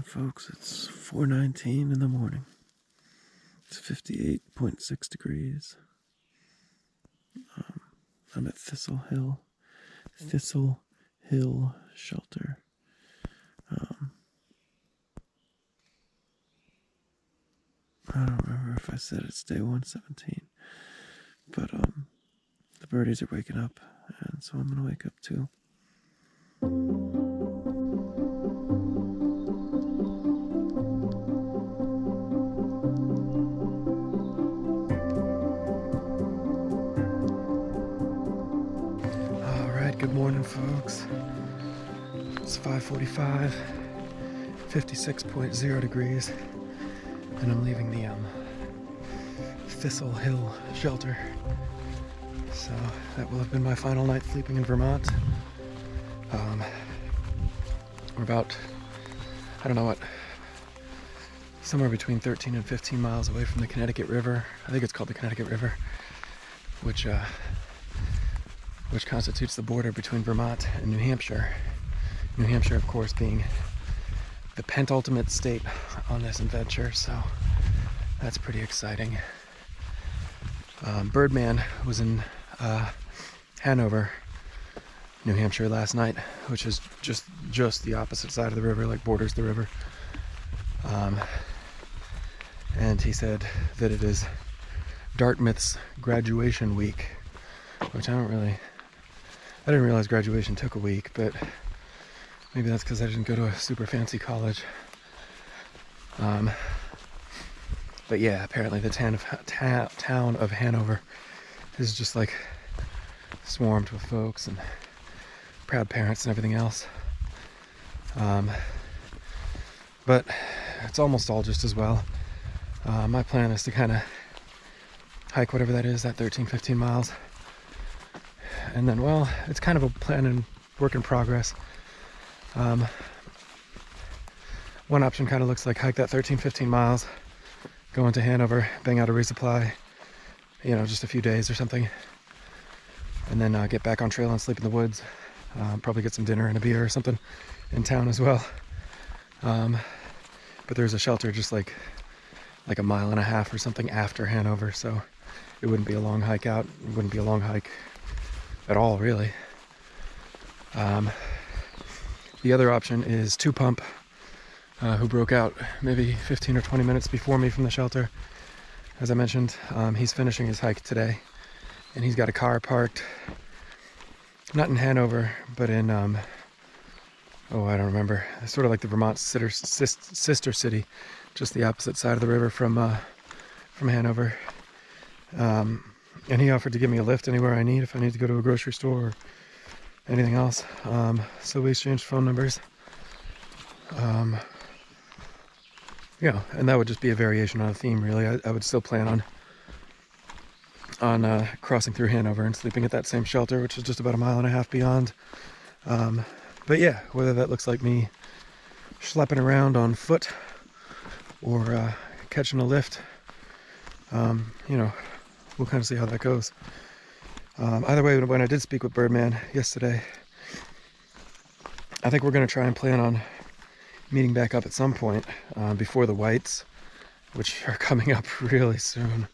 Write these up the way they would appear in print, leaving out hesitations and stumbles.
Alright folks, it's 4:19 in the morning. It's 58.6 degrees. I'm at Thistle Hill Shelter. I don't remember if I said it's day 117, but the birdies are waking up, and so I'm gonna wake up too. Good morning, folks. It's 5:45, 56.0 degrees, and I'm leaving the Thistle Hill shelter. So that will have been my final night sleeping in Vermont. We're about, I don't know what, somewhere between 13 and 15 miles away from the Connecticut River. I think it's called the Connecticut River, which constitutes the border between Vermont and New Hampshire. New Hampshire, of course, being the penultimate state on this adventure, so that's pretty exciting. Birdman was in Hanover, New Hampshire last night, which is just the opposite side of the river, like borders the river. And he said that it is Dartmouth's graduation week, which I didn't realize graduation took a week, but maybe that's because I didn't go to a super fancy college. But yeah, apparently the town of Hanover is just like swarmed with folks and proud parents and everything else. But it's almost all just as well. My plan is to kind of hike whatever that is, that 13-15 miles. And then, well, it's kind of a plan and work in progress. One option kind of looks like hike that 13-15 miles, go into Hanover, bang out a resupply, just a few days or something, and then get back on trail and sleep in the woods. Probably get some dinner and a beer or something in town as well. But there's a shelter just like a mile and a half or something after Hanover, so it wouldn't be a long hike out. It wouldn't be a long hike at all, really. The other option is Two Pump, who broke out maybe 15 or 20 minutes before me from the shelter. As I mentioned, he's finishing his hike today, and he's got a car parked, not in Hanover, but in, I don't remember. It's sort of like the Vermont sister city, just the opposite side of the river from Hanover. And he offered to give me a lift anywhere I need if I need to go to a grocery store or anything else. So we exchanged phone numbers. And that would just be a variation on a theme, really. I would still plan on crossing through Hanover and sleeping at that same shelter, which is just about a mile and a half beyond. But yeah, whether that looks like me schlepping around on foot or catching a lift, we'll kind of see how that goes. Either way, when I did speak with Birdman yesterday, I think we're going to try and plan on meeting back up at some point before the whites, which are coming up really soon.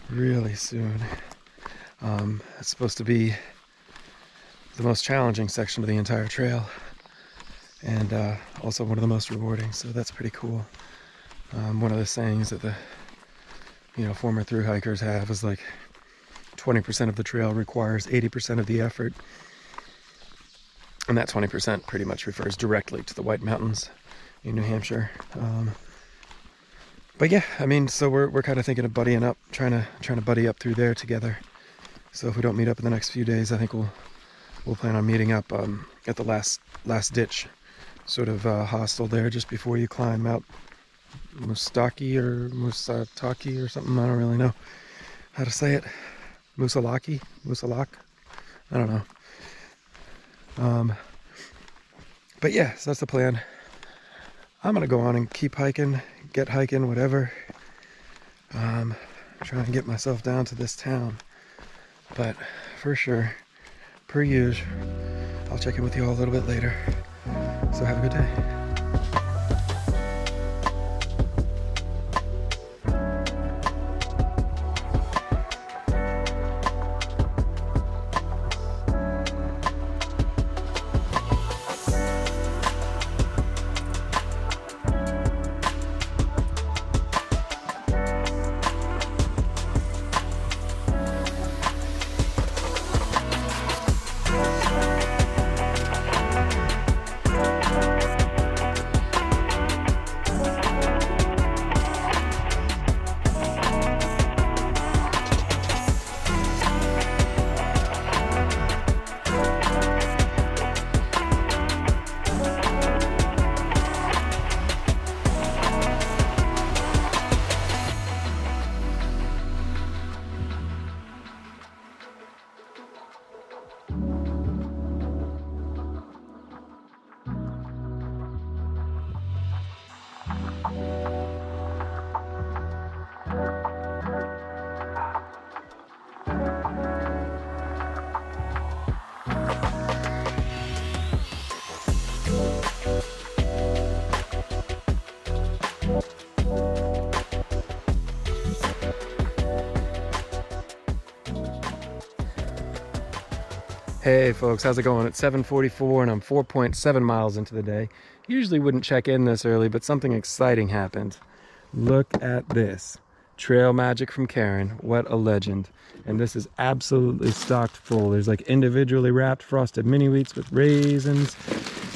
Really soon. It's supposed to be the most challenging section of the entire trail, and also one of the most rewarding, so that's pretty cool. One of the sayings that the former thru-hikers have is like 20% of the trail requires 80% of the effort. And that 20% pretty much refers directly to the White Mountains in New Hampshire. But yeah, so we're kind of thinking of buddying up, trying to buddy up through there together. So if we don't meet up in the next few days, I think we'll plan on meeting up at the last ditch sort of hostel there just before you climb Mount Musataki or something. I don't really know how to say it. Musalak? I don't know. But yeah, so that's the plan. I'm gonna go on and keep hiking, get hiking, whatever. Try and get myself down to this town. But for sure, per usual, I'll check in with you all a little bit later. So have a good day. Hey folks, how's it going? It's 7:44 and I'm 4.7 miles into the day. Usually wouldn't check in this early, but something exciting happened. Look at this. Trail magic from Karen. What a legend. And this is absolutely stocked full. There's like individually wrapped frosted mini wheats with raisins.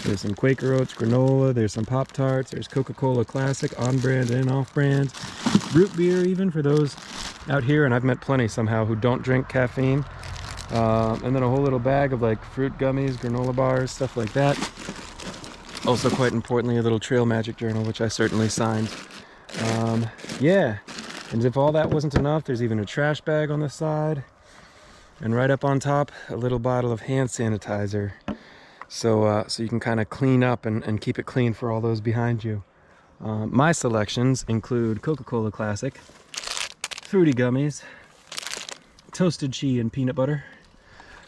There's some Quaker Oats granola. There's some Pop-Tarts. There's Coca-Cola Classic, on brand and off brand. Root beer even for those out here, and I've met plenty somehow who don't drink caffeine. And then a whole little bag of like fruit gummies, granola bars, stuff like that. Also, quite importantly, a little trail magic journal, which I certainly signed. Yeah, and if all that wasn't enough, there's even a trash bag on the side. And right up on top, a little bottle of hand sanitizer. So you can kind of clean up and keep it clean for all those behind you. My selections include Coca-Cola Classic, fruity gummies, toasted cheese and peanut butter.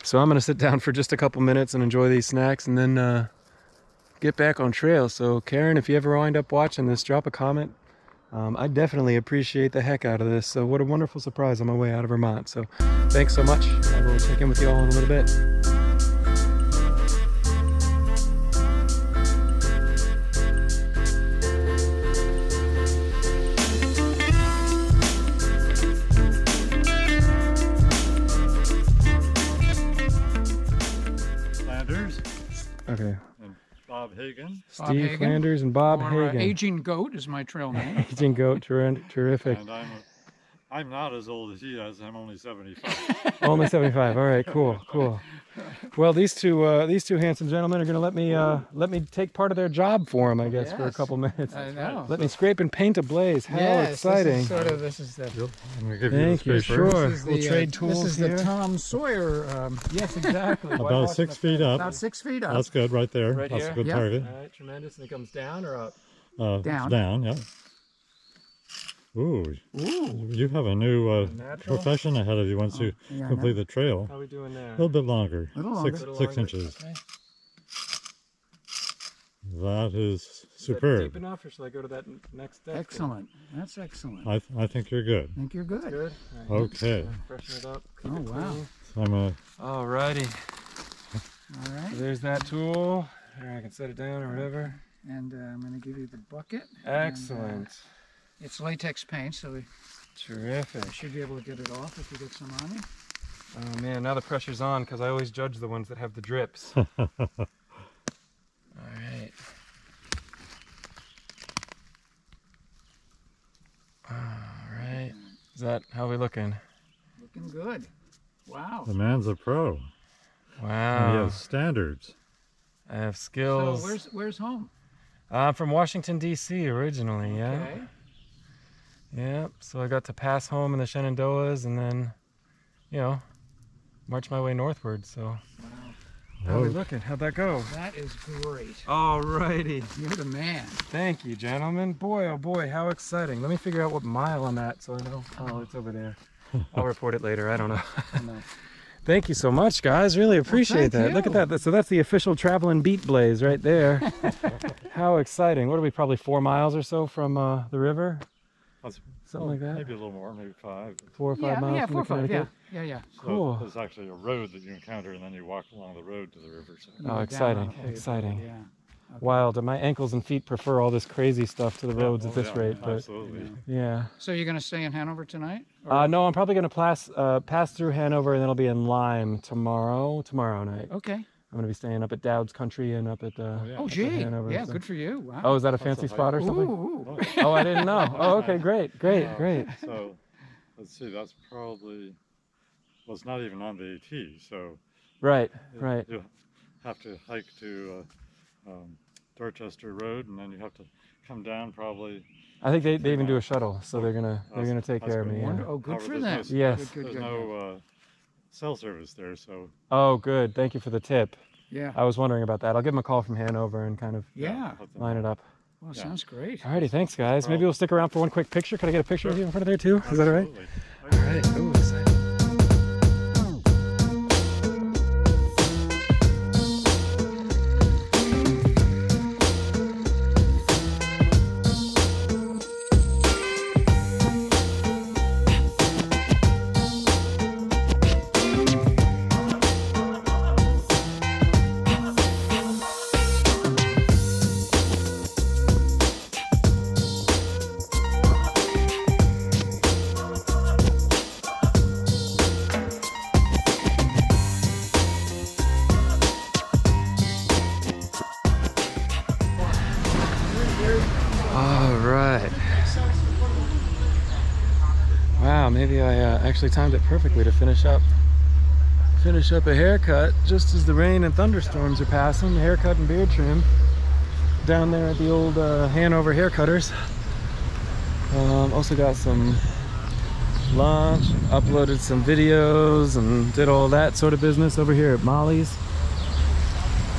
So I'm gonna sit down for just a couple minutes and enjoy these snacks and then get back on trail. So Karen, if you ever wind up watching this, drop a comment. I definitely appreciate the heck out of this. So what a wonderful surprise on my way out of Vermont. So thanks so much. I will check in with you all in a little bit. Okay. And Bob Hagen. Steve Flanders and Bob Hagen. Aging Goat is my trail name. Aging Goat, terrific. And I'm not as old as he is. I'm only 75. Only 75. All right, cool. Well, these two handsome gentlemen are going to let me take part of their job for them, I guess, Yes. for a couple minutes. I know. Let me scrape and paint a blaze. How exciting! This is the. I'm going to give Thank you you. the paper. Sure. This is We'll the, trade tools This is here. the Tom Sawyer. Yes, exactly. About 6 feet up. About 6 feet up. That's good right there. Right That's here? a good Yep. target. All right, tremendous. And it comes down or up? Down. Down, yeah. Ooh, you have a new Natural? profession ahead of you once you yeah, I complete know. the trail. How are we doing A there? little bit longer. Little longer. Six Little longer. inches. Okay. That is Is that superb. deep enough, or should I go to that next depth? Excellent. That's excellent. I think you're good. I think you're good. Good. All right. Okay. Freshen it up. Oh, wow. So I'm going Alrighty. All So right. there's that tool. There, I can set it down or whatever. And I'm going to give you the bucket. Excellent. And, it's latex paint, so we Terrific. should be able to get it off if you get some on you. Oh man, now the pressure's on because I always judge the ones that have the drips. All right. All right. Is that how we looking? Looking good. Wow. The man's a pro. And he Wow. has standards. I have So skills. where's home? I'm from Washington, D.C. originally, yeah. Okay. Yeah. So I got to pass home in the Shenandoahs and then, march my way northward. So Wow. how are we Whoa. looking? How'd that go? That is great. Alrighty. You're the man. Thank you, gentlemen. Boy, oh boy, how exciting. Let me figure out what mile I'm at so I know. Oh, it's over there. I'll report it later. I don't know. Thank you so much, guys. Really appreciate thank that. Look at you. that. So that's the official Travelin' Beat blaze right there. How exciting. What are we, probably 4 miles or so from the river? That's, Something like that? Maybe a little more, maybe 5. 4 or 5 miles Yeah, from 4 or the 5. Yeah. Connecticut? Yeah. So Cool. there's actually a road that you encounter, and then you walk along the road to the river. So. Oh, Down exciting, on the pavement, exciting. Yeah. Wild. And my ankles and feet prefer all this crazy stuff to the roads at this rate. But Absolutely. yeah. So you're going to stay in Hanover tonight? Or- No, I'm probably going to pass through Hanover and then I'll be in Lyme tomorrow night. Okay. I'm going to be staying up at Dowd's Country and up at yeah. Oh, up at gee. Hanover, Yeah, so- good for you. Wow. Oh, is that a fancy That's a spot or something? Ooh. Oh, I didn't know. Oh, okay, great. So let's see, that's probably, well, it's not even on the AT, so Right. you'll have to hike to Dorchester Road, and then you have to come down probably. I think they even do a shuttle, so they're gonna take That's care of good. me. Yeah. Wonder- Oh, good However, for there's them. Yes. Good, There's good, no cell service there, so Oh, good. Thank you for the tip. Yeah. I was wondering about that. I'll give them a call from Hanover and kind of Yeah. let them line it know. up. Well, Yeah. sounds great. Alrighty, thanks guys. Maybe Well- we'll stick around for one quick picture. Could I get a picture of you in front of there too? Is that all right? Absolutely. Alright, ooh, exciting. All right. Wow, maybe I actually timed it perfectly to finish up a haircut just as the rain and thunderstorms are passing. The haircut and beard trim down there at the old Hanover hair cutters. Also got some lunch, uploaded some videos, and did all that sort of business over here at Molly's.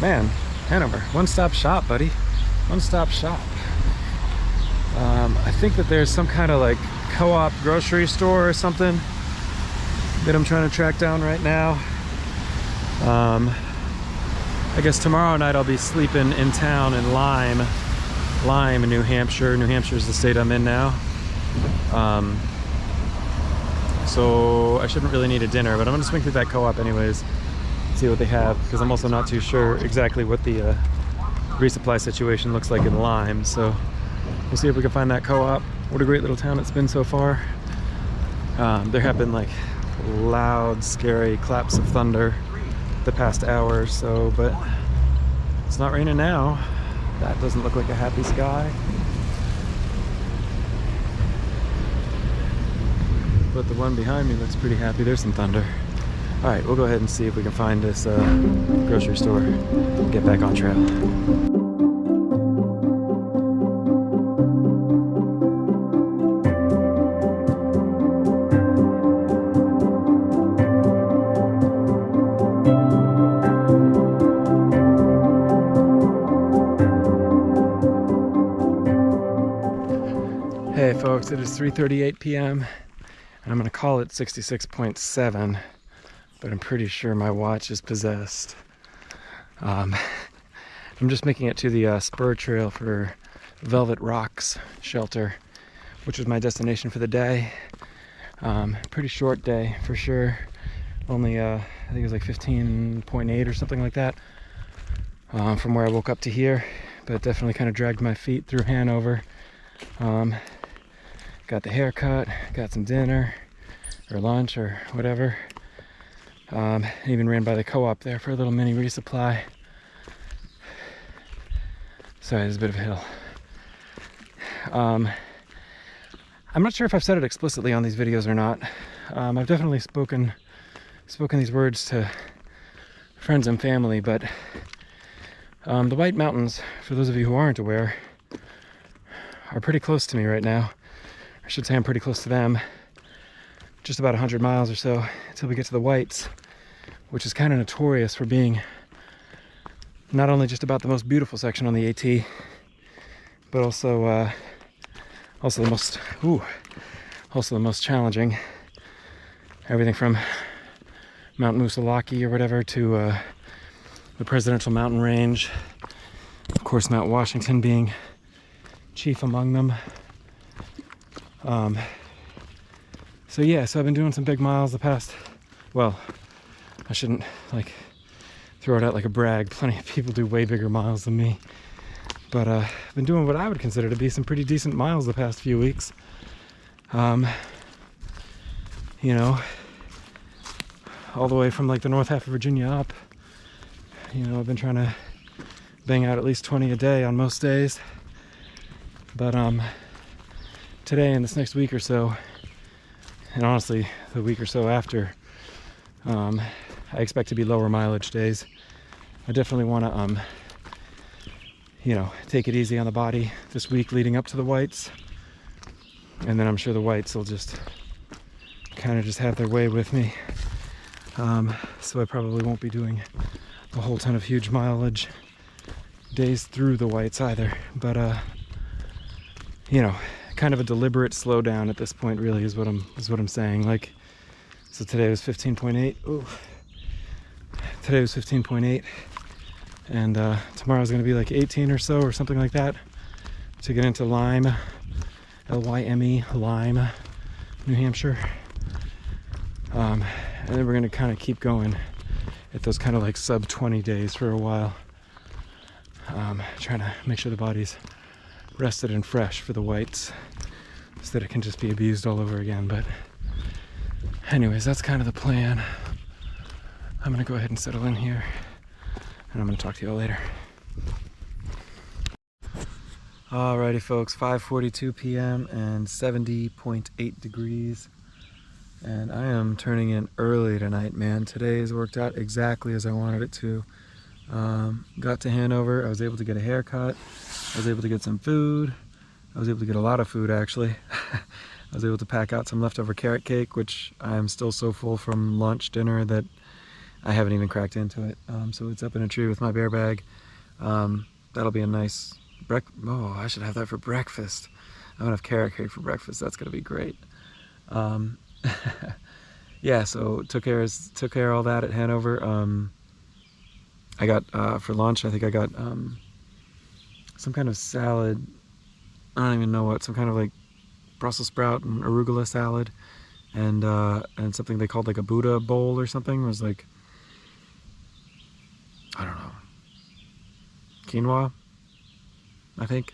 Man, Hanover, one-stop shop, buddy. One-stop shop. I think that there's some kind of like co-op grocery store or something that I'm trying to track down right now. I guess tomorrow night I'll be sleeping in town in Lyme, New Hampshire. New Hampshire is the state I'm in now. So I shouldn't really need a dinner, but I'm gonna swing through that co-op anyways, see what they have, because I'm also not too sure exactly what the resupply situation looks like in Lyme. So we'll see if we can find that co-op. What a great little town it's been so far. There have been like loud, scary claps of thunder the past hour or so, but it's not raining now. That doesn't look like a happy sky. But the one behind me looks pretty happy. There's some thunder. All right, we'll go ahead and see if we can find this grocery store and get back on trail. Hey folks, it is 3:38 p.m. and I'm gonna call it 66.7, but I'm pretty sure my watch is possessed. I'm just making it to the spur trail for Velvet Rocks shelter, which was my destination for the day. Pretty short day for sure. Only I think it was like 15.8 or something like that from where I woke up to here, but definitely kind of dragged my feet through Hanover. Got the haircut, got some dinner or lunch or whatever. Even ran by the co-op there for a little mini resupply. Sorry, there's a bit of a hill. I'm not sure if I've said it explicitly on these videos or not. I've definitely spoken these words to friends and family, but the White Mountains, for those of you who aren't aware, are pretty close to me right now. I should say I'm pretty close to them. Just about 100 miles or so until we get to the Whites, which is kind of notorious for being not only just about the most beautiful section on the AT, but also the most challenging. Everything from Mount Musalaki or whatever to the Presidential Mountain Range. Of course, Mount Washington being chief among them. So I've been doing some big miles the past, well, I shouldn't like throw it out like a brag. Plenty of people do way bigger miles than me. But I've been doing what I would consider to be some pretty decent miles the past few weeks. You know, all the way from like the north half of Virginia up. You know, I've been trying to bang out at least 20 a day on most days. But today and this next week or so, and honestly the week or so after, I expect to be lower mileage days. I definitely want to take it easy on the body this week leading up to the Whites, and then I'm sure the Whites will just kind of just have their way with me. So I probably won't be doing a whole ton of huge mileage days through the Whites either, but you know, kind of a deliberate slowdown at this point, really, is what I'm saying. Like, so today was 15.8. Ooh. Today was 15.8, and tomorrow's going to be like 18 or so, or something like that, to get into Lyme, L-Y-M-E, Lyme, New Hampshire. And then we're going to kind of keep going at those kind of like sub 20 days for a while, trying to make sure the body's rested and fresh for the whites, so that it can just be abused all over again. But anyways, that's kind of the plan. I'm gonna go ahead and settle in here, and I'm gonna talk to you all later. Alrighty folks, 5:42 p.m. and 70.8 degrees. And I am turning in early tonight, man. Today's worked out exactly as I wanted it to. Got to Hanover, I was able to get a haircut, I was able to get some food, I was able to get a lot of food actually. I was able to pack out some leftover carrot cake, which I'm still so full from lunch, dinner, that I haven't even cracked into it. So it's up in a tree with my bear bag. That'll be a nice oh, I should have that for breakfast. I'm gonna have carrot cake for breakfast. That's gonna be great. Yeah, so took care of all that at Hanover. I got for lunch, I think I got some kind of salad. I don't even know what, some kind of like Brussels sprout and arugula salad, and something they called like a Buddha bowl or something. It was like, I don't know, quinoa, I think,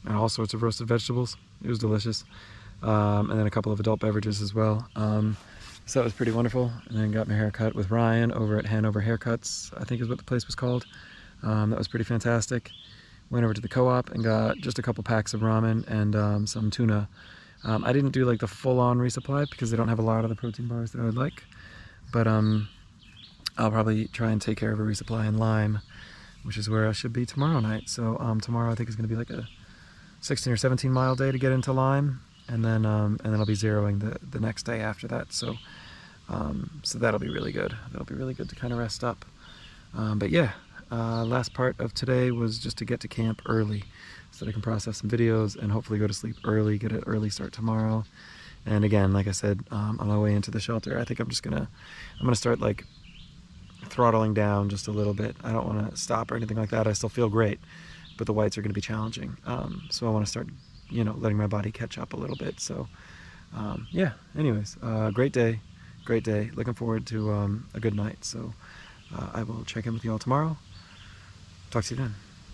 and all sorts of roasted vegetables. It was delicious. And then a couple of adult beverages as well. So that was pretty wonderful. And then got my hair cut with Ryan over at Hanover Haircuts, I think is what the place was called. That was pretty fantastic. Went over to the co-op and got just a couple packs of ramen and some tuna. I didn't do like the full-on resupply because they don't have a lot of the protein bars that I would like. But I'll probably try and take care of a resupply in Lyme, which is where I should be tomorrow night. So tomorrow I think is going to be like a 16 or 17 mile day to get into Lyme. And then I'll be zeroing the next day after that. So that'll be really good. That'll be really good to kind of rest up. But yeah, last part of today was just to get to camp early so that I can process some videos and hopefully go to sleep early, get an early start tomorrow. And again, like I said, on my way into the shelter, I think I'm gonna start like throttling down just a little bit. I don't want to stop or anything like that. I still feel great, but the whites are going to be challenging. So I want to start, you know, letting my body catch up a little bit. So yeah, anyways, great day. Looking forward to a good night. So I will check in with you all tomorrow. Talk to you then.